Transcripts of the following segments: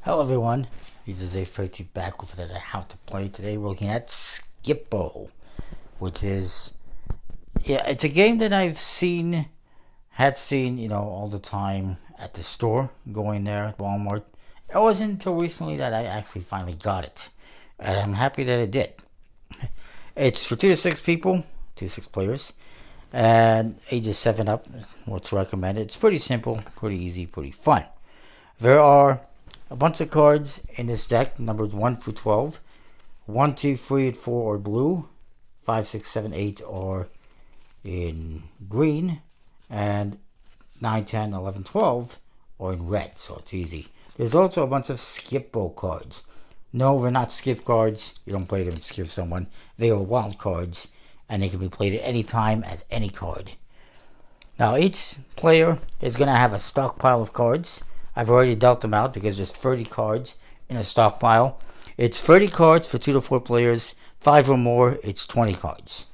Hello everyone, this is A32 back with another How to Play. Today we're looking at Skip-Bo, which is, it's a game that I've had seen, all the time at the store, going there at Walmart. It wasn't until recently that I actually finally got it, and I'm happy that I did. It's for 2 to 6 people, 2 to 6 players, and ages 7 up, what's recommended. It's pretty simple, pretty easy, pretty fun. There are a bunch of cards in this deck, numbers 1 through 12. 1, 2, 3, and 4 are blue. 5, 6, 7, 8 are in green. And 9, 10, 11, 12 are in red, so it's easy. There's also a bunch of Skip-Bo cards. No, they're not skip cards. You don't play them and skip someone. They are wild cards, and they can be played at any time as any card. Now, each player is going to have a stockpile of cards. I've already dealt them out because there's 30 cards in a stockpile. It's 30 cards for 2 to 4 players. 5 or more, it's 20 cards.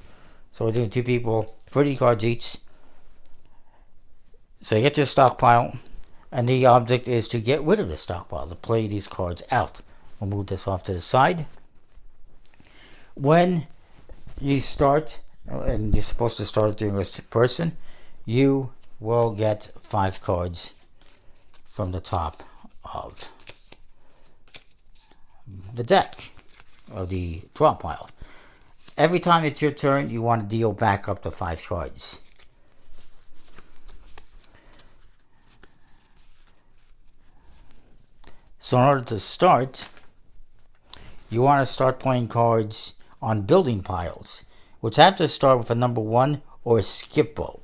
So we're doing 2 people, 30 cards each. So you get your stockpile, and the object is to get rid of the stockpile, to play these cards out. We'll move this off to the side. When you start, and you're supposed to start doing this person, you will get 5 cards from the top of the deck, or the draw pile. Every time it's your turn, you want to deal back up to 5 cards. So in order to start, you want to start playing cards on building piles, which have to start with a number 1 or a Skip-Bo.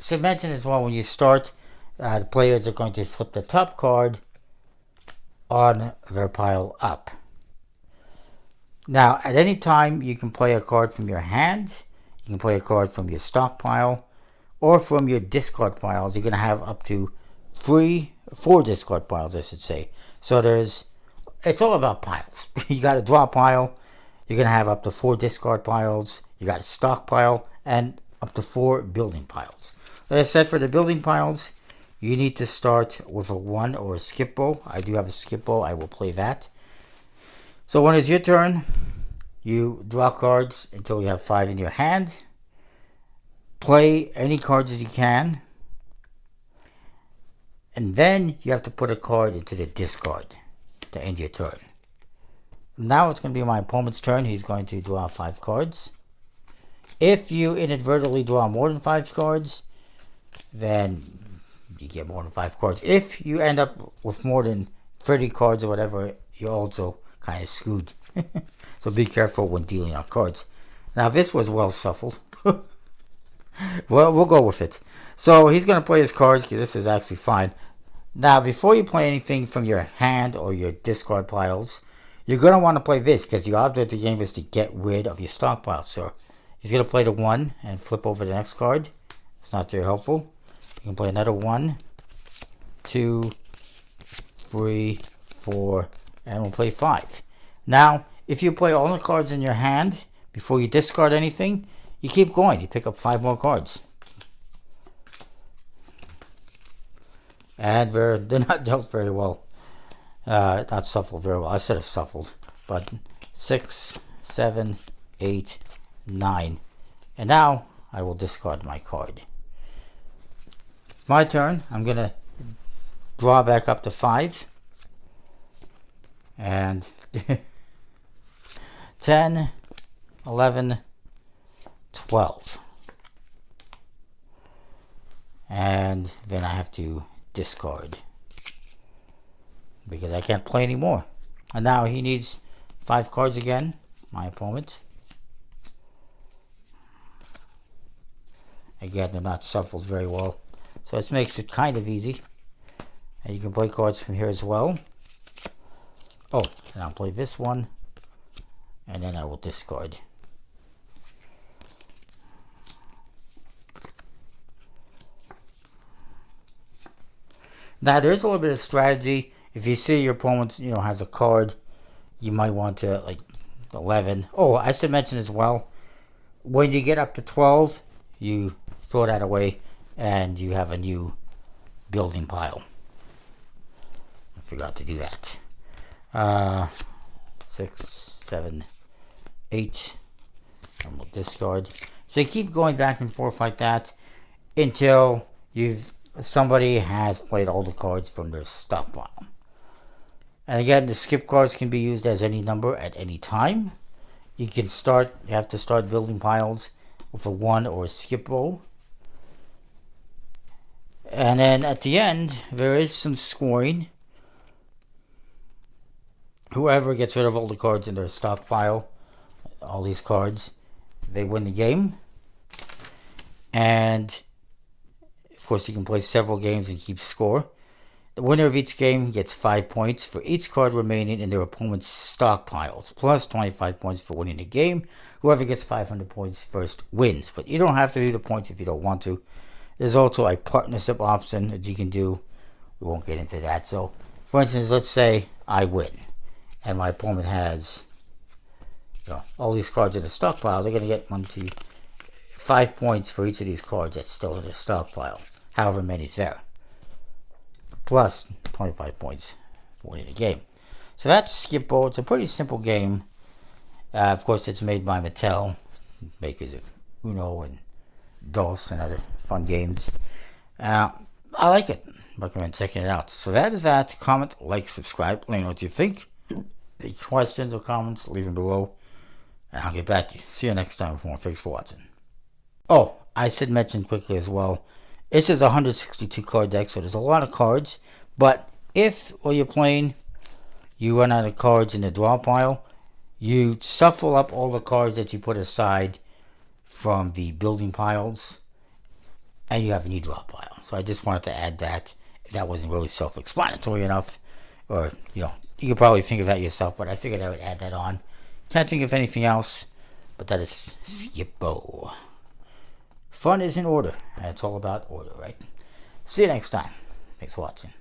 So mention as well, when you start, the players are going to flip the top card on their pile up. Now, at any time, you can play a card from your hand, you can play a card from your stockpile, or from your discard piles. You're going to have up to 4 discard piles, I should say. So it's all about piles. You got a draw pile, you're going to have up to 4 discard piles, you got a stockpile, and up to 4 building piles. Like I said, for the building piles, you need to start with a 1 or a Skip-Bo. I do have a Skip-Bo, I will play that. So when it's your turn, you draw cards until you have 5 in your hand. Play any cards as you can. And then you have to put a card into the discard to end your turn. Now it's going to be my opponent's turn. He's going to draw 5 cards. If you inadvertently draw more than 5 cards, then you get more than 5 cards. If you end up with more than 30 cards or whatever, you're also kind of screwed. So be careful when dealing out cards. Now this was well shuffled. Well, we'll go with it. So he's going to play his cards, because this is actually fine. Now, before you play anything from your hand or your discard piles, you're going to want to play this, because the object of the game is to get rid of your stockpile. So he's going to play the 1 and flip over the next card. It's not very helpful. You can play another 1, 2, 3, 4, and we'll play 5. Now, if you play all the cards in your hand before you discard anything, you keep going. You pick up 5 more cards. And they're not dealt very well. Not shuffled very well. I should have shuffled. But 6, 7, 8, 9. And now I will discard my card. It's my turn. I'm going to draw back up to 5. And 10, 11, 12. And then I have to discard, because I can't play anymore. And now he needs 5 cards again, my opponent. Again, they're not shuffled very well, so this makes it kind of easy. And you can play cards from here as well. Oh, and I'll play this one, and then I will discard. Now, there's a little bit of strategy. If you see your opponent, has a card, you might want to, like, 11. Oh, I should mention as well, When you get up to 12, you throw that away and you have a new building pile. I forgot to do that. 6, 7, 8, and we'll discard. So you keep going back and forth like that until somebody has played all the cards from their stockpile. And again, the skip cards can be used as any number at any time. You have to start building piles with a 1 or a skip roll. And then at the end, there is some scoring. Whoever gets rid of all the cards in their stockpile, all these cards, they win the game. And of course, you can play several games and keep score. The winner of each game gets 5 points for each card remaining in their opponent's stockpiles, plus 25 points for winning the game. Whoever gets 500 points first wins. But you don't have to do the points if you don't want to. There's also a partnership option that you can do. We won't get into that. So, for instance, let's say I win, and my opponent has all these cards in the stockpile. They're going to get 5 points for each of these cards that's still in the stockpile, however many's there, plus 25 points for winning the game. So that's Skip-Bo. It's a pretty simple game. Of course, it's made by Mattel, makers of Uno and DOS and other fun games. I like it. Recommend checking it out. So that is that. Comment, like, subscribe. Let me know what you think. Any questions or comments, leave them below, and I'll get back to you. See you next time for more. Thanks for watching. Oh, I should mention quickly as well, this is a 162 card deck, so there's a lot of cards, but if, while you're playing, you run out of cards in the draw pile, you shuffle up all the cards that you put aside from the building piles, and you have a new draw pile. So I just wanted to add that, if that wasn't really self-explanatory enough, or, you could probably think of that yourself, but I figured I would add that on. Can't think of anything else, but that is Skip-Bo. Fun is in order, and it's all about order, right? See you next time. Thanks for watching.